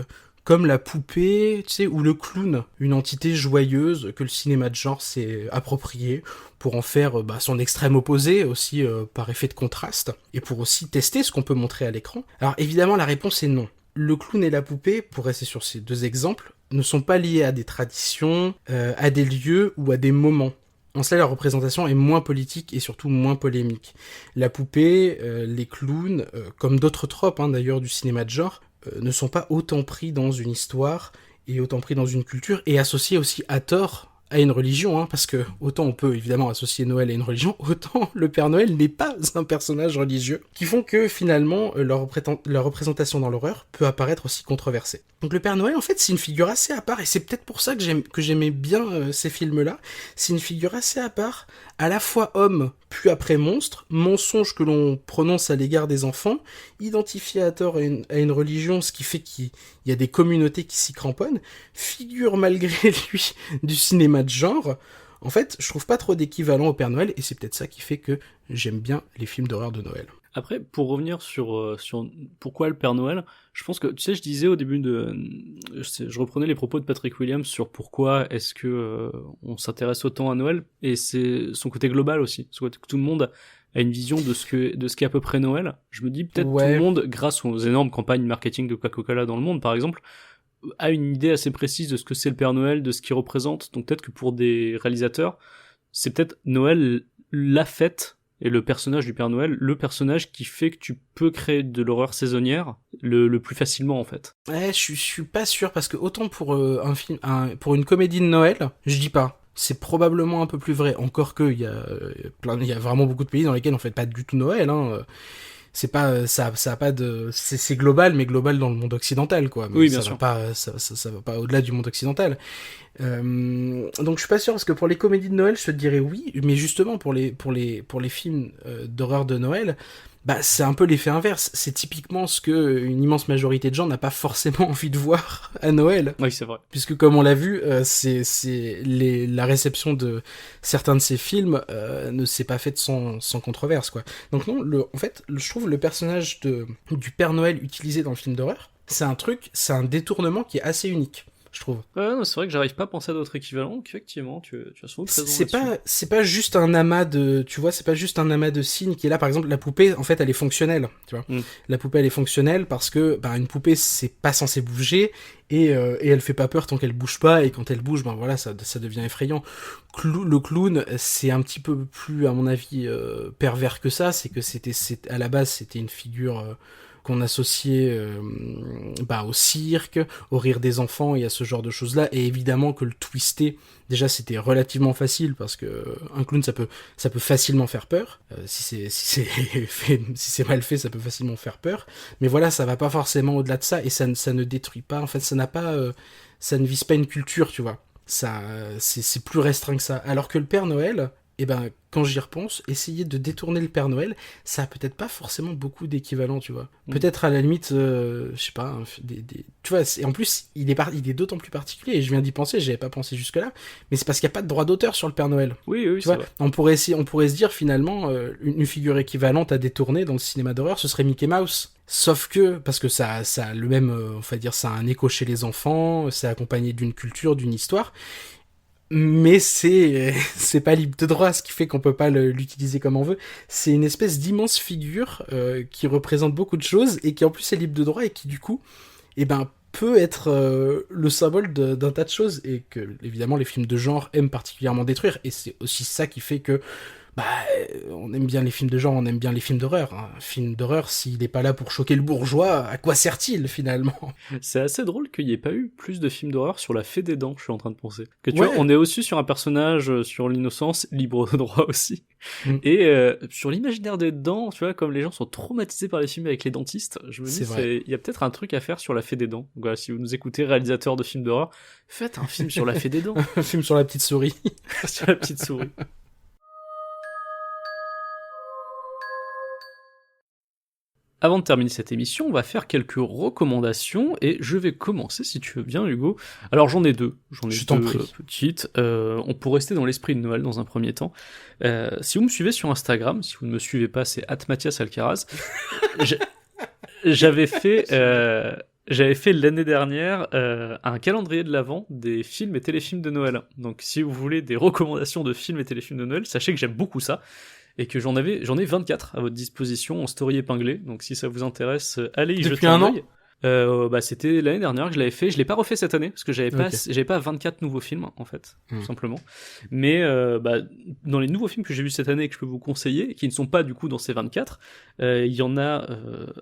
comme la poupée, tu sais, ou le clown, une entité joyeuse que le cinéma de genre s'est approprié pour en faire son extrême opposé, aussi par effet de contraste, et pour aussi tester ce qu'on peut montrer à l'écran? Alors évidemment, la réponse est non. Le clown et la poupée, pour rester sur ces deux exemples, ne sont pas liés à des traditions, à des lieux ou à des moments. En cela, la représentation est moins politique et surtout moins polémique. La poupée, les clowns, comme d'autres tropes d'ailleurs du cinéma de genre, ne sont pas autant pris dans une histoire et autant pris dans une culture et associés aussi à tort à une religion, parce que autant on peut évidemment associer Noël à une religion, autant le Père Noël n'est pas un personnage religieux, qui font que finalement leur représentation dans l'horreur peut apparaître aussi controversée. Donc le Père Noël en fait c'est une figure assez à part, et c'est peut-être pour ça que j'aimais bien ces films-là. C'est une figure assez à part, à la fois homme puis après monstre, mensonge que l'on prononce à l'égard des enfants, identifié à tort à une religion, ce qui fait qu'il y a des communautés qui s'y cramponnent, figure malgré lui du cinéma de genre. En fait, je trouve pas trop d'équivalent au Père Noël, et c'est peut-être ça qui fait que j'aime bien les films d'horreur de Noël. Après, pour revenir sur pourquoi le Père Noël, je pense que, tu sais, je disais au début je reprenais les propos de Patrick Williams sur pourquoi est-ce que on s'intéresse autant à Noël, et c'est son côté global aussi, son côté que tout le monde a une vision de ce qu'est à peu près Noël. Je me dis peut-être tout le monde, grâce aux énormes campagnes marketing de Coca-Cola dans le monde, par exemple, a une idée assez précise de ce que c'est le Père Noël, de ce qu'il représente. Donc peut-être que pour des réalisateurs, c'est peut-être Noël la fête, et le personnage du Père Noël, le personnage qui fait que tu peux créer de l'horreur saisonnière le plus facilement en fait. Ouais, je suis pas sûr, parce que autant pour pour une comédie de Noël, je dis pas. C'est probablement un peu plus vrai, encore que il y a vraiment beaucoup de pays dans lesquels on fait pas du tout Noël, C'est pas ça a pas de c'est global, mais global dans le monde occidental, quoi. Mais oui, bien ça sûr. Va pas ça va pas au-delà du monde occidental. Donc je suis pas sûr, parce que pour les comédies de Noël, je te dirais oui, mais justement pour les films d'horreur de Noël, c'est un peu l'effet inverse. C'est typiquement ce que une immense majorité de gens n'a pas forcément envie de voir à Noël. Oui, c'est vrai. Puisque comme on l'a vu, la réception de certains de ces films ne s'est pas faite sans controverse, quoi. Donc non, en fait, je trouve le personnage du Père Noël utilisé dans le film d'horreur, c'est un détournement qui est assez unique, je trouve. Non, c'est vrai que j'arrive pas à penser à d'autres équivalents, qu'effectivement, tu as souvent raison là-dessus. C'est pas juste un amas de, tu vois, c'est pas juste un amas de signes qui est là. Par exemple, la poupée, en fait, elle est fonctionnelle, tu vois. La poupée, elle est fonctionnelle parce que, une poupée, c'est pas censé bouger, et elle fait pas peur tant qu'elle bouge pas, et quand elle bouge, voilà, ça devient effrayant. Le clown, c'est un petit peu plus, à mon avis, pervers que ça. C'est que à la base, c'était une figure qu'on associait au cirque, au rire des enfants et à ce genre de choses-là, et évidemment que le twister, déjà c'était relativement facile, parce que un clown ça peut facilement faire peur, si c'est mal fait, ça peut facilement faire peur, mais voilà, ça va pas forcément au-delà de ça, et ça ne détruit pas, en fait ça ne vise pas une culture, tu vois, ça c'est plus restreint que ça, alors que le Père Noël, quand j'y repense, essayer de détourner le Père Noël, ça a peut-être pas forcément beaucoup d'équivalent, tu vois. Peut-être à la limite, je sais pas, tu vois, et en plus, il est d'autant plus particulier, et je viens d'y penser, j'avais pas pensé jusque-là, mais c'est parce qu'il y a pas de droit d'auteur sur le Père Noël. Oui, tu vois, on pourrait se dire, finalement, une figure équivalente à détourner dans le cinéma d'horreur, ce serait Mickey Mouse. Sauf que, parce que ça a le même, on va dire, ça a un écho chez les enfants, c'est accompagné d'une culture, d'une histoire, mais c'est pas libre de droit, ce qui fait qu'on peut pas l'utiliser comme on veut. C'est une espèce d'immense figure qui représente beaucoup de choses, et qui en plus est libre de droit, et qui du coup peut être le symbole d'un tas de choses, et que évidemment les films de genre aiment particulièrement détruire, et c'est aussi ça qui fait que on aime bien les films de genre, on aime bien les films d'horreur. Un film d'horreur, s'il n'est pas là pour choquer le bourgeois, à quoi sert-il finalement ? C'est assez drôle qu'il n'y ait pas eu plus de films d'horreur sur la fée des dents, je suis en train de penser. Que tu vois, on est aussi sur un personnage, sur l'innocence, libre de droit aussi. Et sur l'imaginaire des dents, tu vois, comme les gens sont traumatisés par les films avec les dentistes, je me dis, il y a peut-être un truc à faire sur la fée des dents. Donc voilà, si vous nous écoutez, réalisateurs de films d'horreur, faites un film sur la fée des dents. Un film sur la petite souris. Sur la petite souris. Avant de terminer cette émission, on va faire quelques recommandations et je vais commencer si tu veux bien, Hugo. Alors j'en ai deux Je t'en prie. petites. On pourrait rester dans l'esprit de Noël dans un premier temps. Si vous me suivez sur Instagram, si vous ne me suivez pas, c'est @MathiasAlcaraz. J'avais fait l'année dernière un calendrier de l'Avent des films et téléfilms de Noël. Donc si vous voulez des recommandations de films et téléfilms de Noël, sachez que j'aime beaucoup ça. Et que j'en ai 24 à votre disposition en story épinglé. Donc si ça vous intéresse, allez y jeter Depuis un an œil. C'était l'année dernière que je l'avais fait. Je l'ai pas refait cette année parce que j'avais pas 24 nouveaux films en fait, tout simplement. Mais dans les nouveaux films que j'ai vus cette année et que je peux vous conseiller, qui ne sont pas du coup dans ces 24, il y en a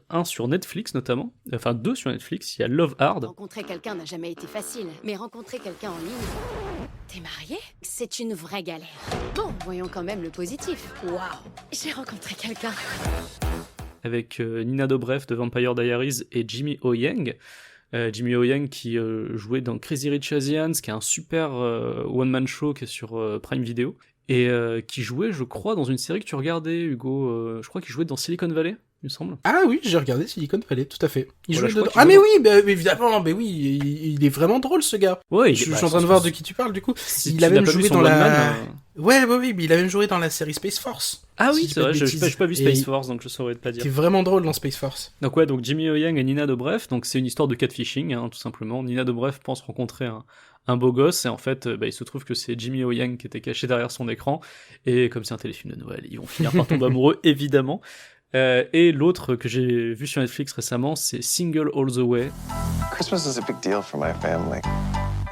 un sur Netflix notamment, enfin 2 sur Netflix. Il y a Love Hard. Rencontrer quelqu'un n'a jamais été facile, mais rencontrer quelqu'un en ligne... T'es marié ? C'est une vraie galère. Bon, voyons quand même le positif. Waouh, j'ai rencontré quelqu'un. Avec Nina Dobrev de Vampire Diaries et Jimmy O Yang. Jimmy O Yang qui jouait dans Crazy Rich Asians, qui est un super one-man show qui est sur Prime Video, et qui jouait, je crois, dans une série que tu regardais, Hugo, je crois qu'il jouait dans Silicon Valley, il me semble. Ah oui, j'ai regardé Silicon Valley, tout à fait. Il Voilà, jouait je crois dedans. qu'il Ah joue mais dans- oui, bah, évidemment, mais oui, il est vraiment drôle ce gars. Ouais, Je suis en train de voir de qui tu parles du coup. Si Il tu a n'as même pas vu joué son dans One la... Man, Ouais, mais il a même joué dans la série Space Force. Ah Si oui, je dis c'est pas vrai, de j'ai bêtises. pas vu Space Et- Force, donc je saurais pas dire. T'es vraiment drôle dans Space Force. Donc ouais, donc Jimmy O Yang et Nina Dobrev, donc c'est une histoire de catfishing, hein, tout simplement. Nina Dobrev pense rencontrer un beau gosse, et en fait, il se trouve que c'est Jimmy O Yang qui était caché derrière son écran, et comme c'est un téléfilm de Noël, ils vont finir par tomber amoureux, évidemment. Et l'autre que j'ai vu sur Netflix récemment, c'est Single All the Way. Christmas is a big deal for my family.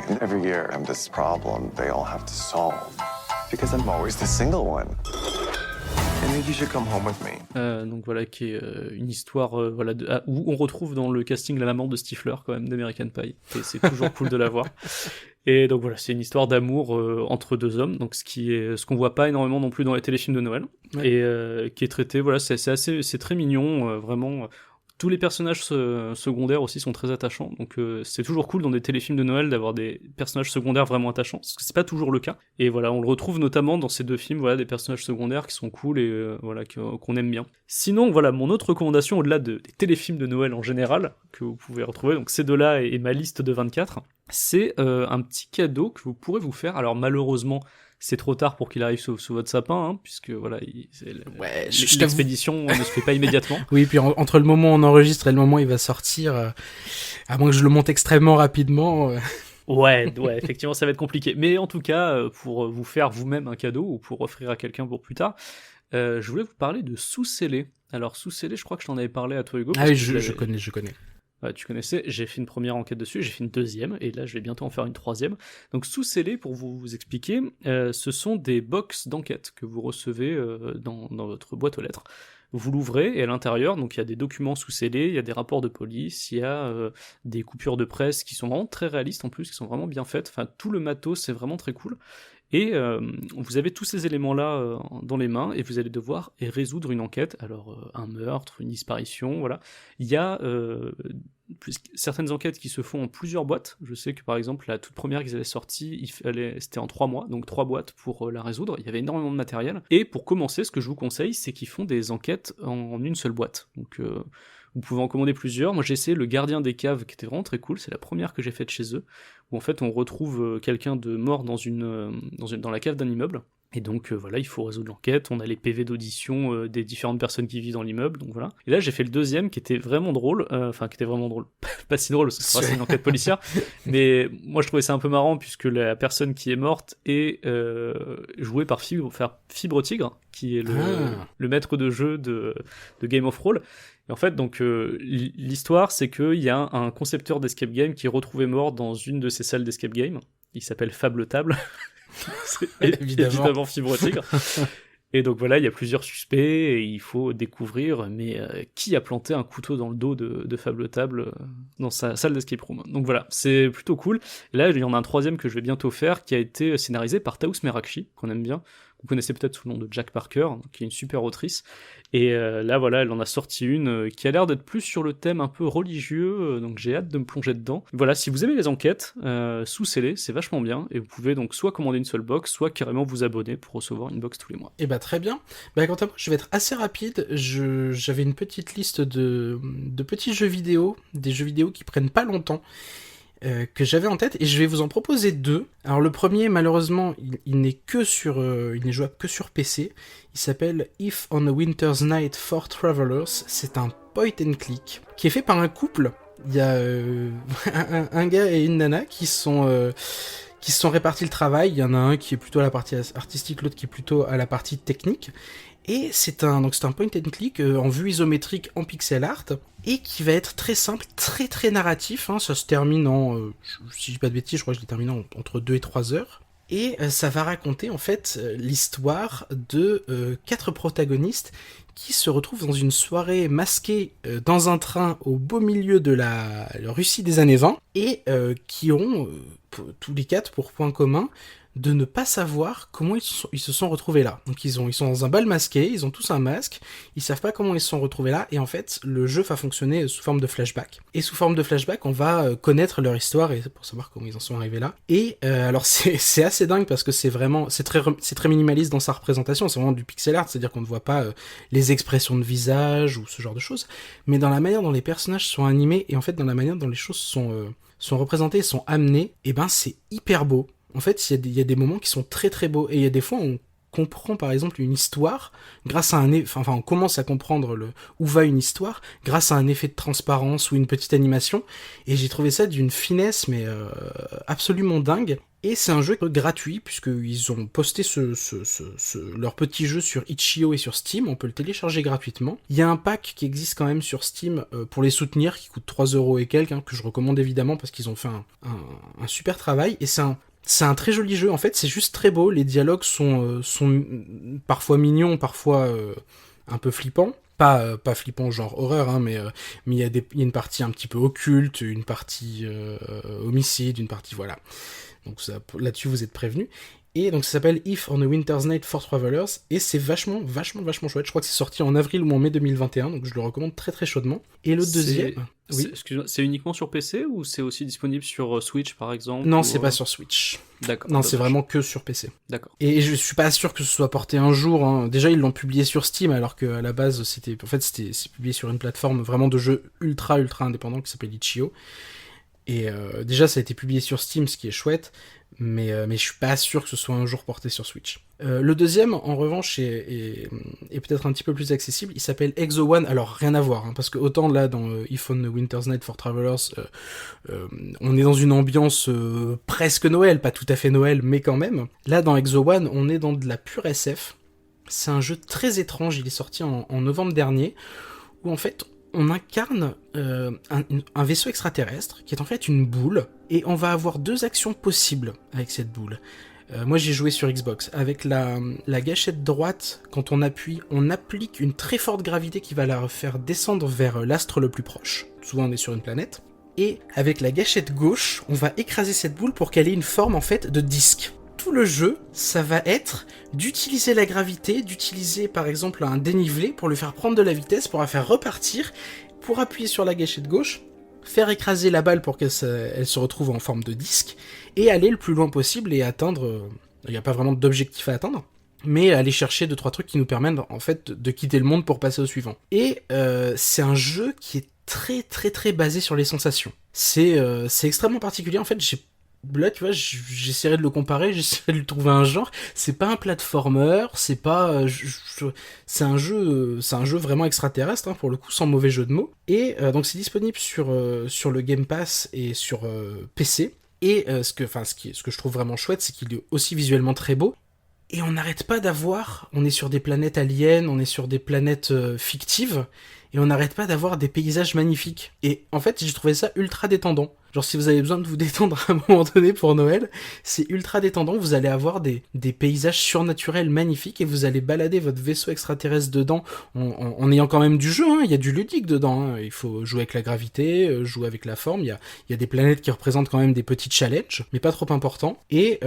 And every year, I have this problem they all have to solve. Because I'm always the single one. I think you should come home with me. Donc voilà, qui est une histoire où on retrouve dans le casting la maman de Stifler, quand même, d'American Pie. Et c'est toujours cool de la voir. Et donc voilà, c'est une histoire d'amour entre 2 hommes, donc ce qu'on voit pas énormément non plus dans les téléfilms de Noël, Ouais. et qui est traité, voilà, c'est très mignon, vraiment. Tous les personnages secondaires aussi sont très attachants, donc c'est toujours cool dans des téléfilms de Noël d'avoir des personnages secondaires vraiment attachants, parce que c'est pas toujours le cas. Et voilà, on le retrouve notamment dans ces 2 films, voilà, des personnages secondaires qui sont cool et voilà, qu'on aime bien. Sinon, voilà, mon autre recommandation, au-delà des téléfilms de Noël en général, que vous pouvez retrouver, donc ces 2-là et ma liste de 24, c'est un petit cadeau que vous pourrez vous faire. Alors malheureusement, c'est trop tard pour qu'il arrive sous votre sapin, hein, puisque voilà, Ouais, je t'avoue. l'expédition ne se fait pas immédiatement. Oui, puis entre le moment où on enregistre et le moment où il va sortir, à moins que je le monte extrêmement rapidement... Ouais, effectivement, ça va être compliqué. Mais en tout cas, pour vous faire vous-même un cadeau ou pour offrir à quelqu'un pour plus tard, je voulais vous parler de Sous-Scellé. Alors Sous-Scellé, je crois que je t'en avais parlé à toi, Hugo. Ah parce oui, que je connais. Ouais, tu connaissais, j'ai fait une première enquête dessus, j'ai fait une deuxième, et là je vais bientôt en faire une troisième. Donc Sous-Scellé, pour vous expliquer, ce sont des box d'enquête que vous recevez dans votre boîte aux lettres. Vous l'ouvrez, et à l'intérieur, donc il y a des documents sous-scellés, il y a des rapports de police, il y a des coupures de presse qui sont vraiment très réalistes en plus, qui sont vraiment bien faites. Enfin, tout le matos, c'est vraiment très cool. Et vous avez tous ces éléments-là dans les mains, et vous allez devoir résoudre une enquête. Alors, un meurtre, une disparition, voilà. Il y a certaines enquêtes qui se font en plusieurs boîtes. Je sais que par exemple, la toute première qu'ils avaient sortie, c'était en 3 mois, donc 3 boîtes pour la résoudre. Il y avait énormément de matériel. Et pour commencer, ce que je vous conseille, c'est qu'ils font des enquêtes en une seule boîte. Donc, vous pouvez en commander plusieurs. Moi, j'ai essayé le Gardien des Caves, qui était vraiment très cool. C'est la première que j'ai faite chez eux, où en fait, on retrouve quelqu'un de mort dans la cave d'un immeuble. Et donc voilà, il faut résoudre l'enquête, on a les PV d'audition des différentes personnes qui vivent dans l'immeuble, donc voilà. Et là j'ai fait le deuxième qui était vraiment drôle, pas si drôle parce que c'est une enquête policière, mais moi je trouvais ça un peu marrant puisque la personne qui est morte est jouée par Fibre Tigre, qui est le maître de jeu de Game of Roll. Et en fait, donc l'histoire c'est qu'il y a un concepteur d'escape game qui est retrouvé mort dans une de ces salles d'escape game, il s'appelle Fable Table. C'est évidemment Fibre Tigre. Et donc voilà, il y a plusieurs suspects et il faut découvrir qui a planté un couteau dans le dos de Fable Table dans sa salle d'escape room. Donc voilà, c'est plutôt cool. Et là, il y en a un troisième que je vais bientôt faire qui a été scénarisé par Taous Merakchi, qu'on aime bien, vous connaissez peut-être sous le nom de Jack Parker, qui est une super autrice. Et là, voilà, elle en a sorti une qui a l'air d'être plus sur le thème un peu religieux, donc j'ai hâte de me plonger dedans. Voilà, si vous aimez les enquêtes, sous-scellées, c'est vachement bien, et vous pouvez donc soit commander une seule box, soit carrément vous abonner pour recevoir une box tous les mois. Et bah très bien. Bah quant à moi, je vais être assez rapide. J'avais une petite liste de petits jeux vidéo, des jeux vidéo qui prennent pas longtemps, que j'avais en tête, et je vais vous en proposer 2. Alors le premier, malheureusement, il n'est jouable que sur PC. Il s'appelle If on a Winter's Night for Travelers. C'est un point and click qui est fait par un couple. Il y a un gars et une nana qui se sont répartis le travail. Il y en a un qui est plutôt à la partie artistique, l'autre qui est plutôt à la partie technique. Et c'est un point and click en vue isométrique en pixel art, et qui va être très simple, très très narratif, hein. Ça se termine si je dis pas de bêtises, je crois que je l'ai terminé entre 2 et 3 heures. Et ça va raconter en fait l'histoire de 4 protagonistes qui se retrouvent dans une soirée masquée dans un train au beau milieu de la Russie des années 20, et qui ont tous les 4 pour point commun de ne pas savoir comment ils se sont retrouvés là. Donc ils sont dans un bal masqué, ils ont tous un masque, ils savent pas comment ils se sont retrouvés là, et en fait le jeu va fonctionner sous forme de flashback. Et sous forme de flashback, on va connaître leur histoire et pour savoir comment ils en sont arrivés là. Et alors c'est assez dingue parce que c'est très minimaliste dans sa représentation, c'est vraiment du pixel art, c'est-à-dire qu'on ne voit pas les expressions de visage ou ce genre de choses, mais dans la manière dont les personnages sont animés et en fait dans la manière dont les choses sont représentées, sont amenées, et ben c'est hyper beau. En fait, il y a des moments qui sont très très beaux, et il y a des fois où on comprend par exemple une histoire grâce à on commence à comprendre où va une histoire grâce à un effet de transparence ou une petite animation, et j'ai trouvé ça d'une finesse mais absolument dingue. Et c'est un jeu gratuit puisqu'ils ont posté leur petit jeu sur itch.io et sur Steam, on peut le télécharger gratuitement. Il y a un pack qui existe quand même sur Steam pour les soutenir qui coûte 3€ et quelques, hein, que je recommande évidemment parce qu'ils ont fait un super travail, et c'est un très joli jeu, en fait, c'est juste très beau, les dialogues sont parfois mignons, parfois un peu flippants. Pas flippant genre horreur, hein, mais il y a une partie un petit peu occulte, une partie homicide, une partie voilà. Donc là-dessus vous êtes prévenus. Et donc ça s'appelle If on a Winter's Night for Travelers, et c'est vachement chouette. Je crois que c'est sorti en avril ou en mai 2021, donc je le recommande très très chaudement. Et le deuxième... Oui. Excuse-moi, c'est uniquement sur PC ou c'est aussi disponible sur Switch par exemple? Non, c'est pas sur Switch. D'accord. Non, c'est vraiment que sur PC. D'accord. Et je suis pas sûr que ce soit porté un jour, hein. Déjà ils l'ont publié sur Steam alors qu'à la base c'est publié sur une plateforme vraiment de jeux ultra indépendant qui s'appelle itch.io. Et déjà ça a été publié sur Steam, ce qui est chouette, mais je suis pas sûr que ce soit un jour porté sur Switch. Le deuxième, en revanche, est peut-être un petit peu plus accessible. Il s'appelle Exo One. Alors rien à voir, hein, parce que autant là dans If on a Winter's Night for Travelers, on est dans une ambiance presque Noël, pas tout à fait Noël, mais quand même. Là dans Exo One, on est dans de la pure SF. C'est un jeu très étrange. Il est sorti en novembre dernier, où en fait on incarne un vaisseau extraterrestre qui est en fait une boule, et on va avoir 2 actions possibles avec cette boule. Moi j'ai joué sur Xbox. Avec la gâchette droite, quand on appuie, on applique une très forte gravité qui va la faire descendre vers l'astre le plus proche. Souvent on est sur une planète. Et avec la gâchette gauche, on va écraser cette boule pour qu'elle ait une forme en fait de disque. Tout le jeu, ça va être d'utiliser la gravité, d'utiliser par exemple un dénivelé pour lui faire prendre de la vitesse, pour la faire repartir, pour appuyer sur la gâchette gauche, faire écraser la balle pour qu'elle se retrouve en forme de disque, et aller le plus loin possible et atteindre... Il n'y a pas vraiment d'objectif à atteindre, mais aller chercher 2-3 trucs qui nous permettent en fait de quitter le monde pour passer au suivant. Et c'est un jeu qui est très très très basé sur les sensations. C'est extrêmement particulier, en fait là, tu vois, j'essaierai de le comparer, j'essaierai de lui trouver un genre. C'est pas un platformer, c'est pas, c'est un jeu vraiment extraterrestre, hein, pour le coup, sans mauvais jeu de mots. Et donc c'est disponible sur le Game Pass et sur PC. Et ce que je trouve vraiment chouette, c'est qu'il est aussi visuellement très beau. Et on n'arrête pas on est sur des planètes aliens, on est sur des planètes fictives, et on n'arrête pas d'avoir des paysages magnifiques. Et en fait, j'ai trouvé ça ultra détendant. Genre si vous avez besoin de vous détendre à un moment donné pour Noël, c'est ultra détendant. Vous allez avoir des paysages surnaturels magnifiques et vous allez balader votre vaisseau extraterrestre dedans en ayant quand même du jeu. Hein. Il y a du ludique dedans. Hein. Il faut jouer avec la gravité, jouer avec la forme. Il y a des planètes qui représentent quand même des petits challenges, mais pas trop importants. Et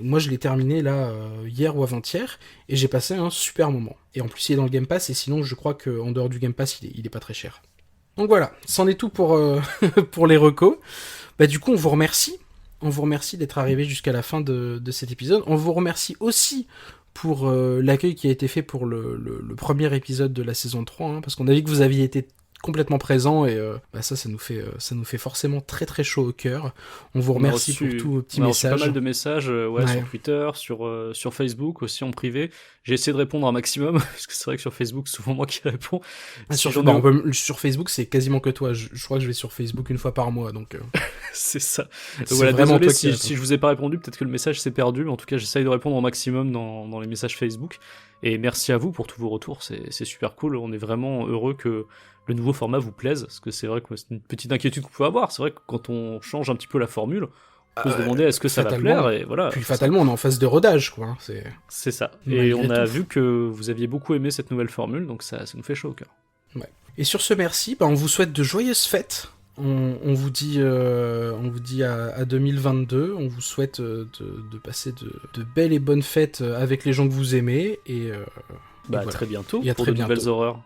moi je l'ai terminé là hier ou avant-hier et j'ai passé un super moment. Et en plus il est dans le Game Pass et sinon je crois qu'en dehors du Game Pass il est pas très cher. Donc voilà, c'en est tout pour, pour les recos. Bah du coup, on vous remercie. On vous remercie d'être arrivé jusqu'à la fin de cet épisode. On vous remercie aussi pour l'accueil qui a été fait pour le premier épisode de la saison 3, hein, parce qu'on a vu que vous aviez été complètement présent et ça nous fait forcément très très chaud au cœur. On vous remercie pour tous vos petits messages. On a reçu pas mal de messages sur Twitter, sur Facebook aussi en privé. J'ai essayé de répondre un maximum parce que c'est vrai que sur Facebook c'est souvent moi qui réponds. Sur Facebook c'est quasiment que toi. Je crois que je vais sur Facebook une fois par mois donc. C'est ça. Donc c'est voilà, vraiment désolé toi si je vous ai pas répondu, peut-être que le message s'est perdu, mais en tout cas j'essaye de répondre au maximum dans les messages Facebook. Et merci à vous pour tous vos retours, c'est super cool. On est vraiment heureux que le nouveau format vous plaise, parce que c'est vrai que c'est une petite inquiétude qu'on peut avoir. C'est vrai que quand on change un petit peu la formule, on peut se demander est-ce que ça va plaire, et voilà. Puis fatalement, on est en phase de rodage, quoi. C'est ça. Et on a vu que vous aviez beaucoup aimé cette nouvelle formule, donc ça nous fait chaud au cœur. Ouais. Et sur ce, merci. On vous souhaite de joyeuses fêtes. On vous dit à 2022. On vous souhaite de passer de belles et bonnes fêtes avec les gens que vous aimez. Et voilà. Très bientôt et à pour très de nouvelles horreurs.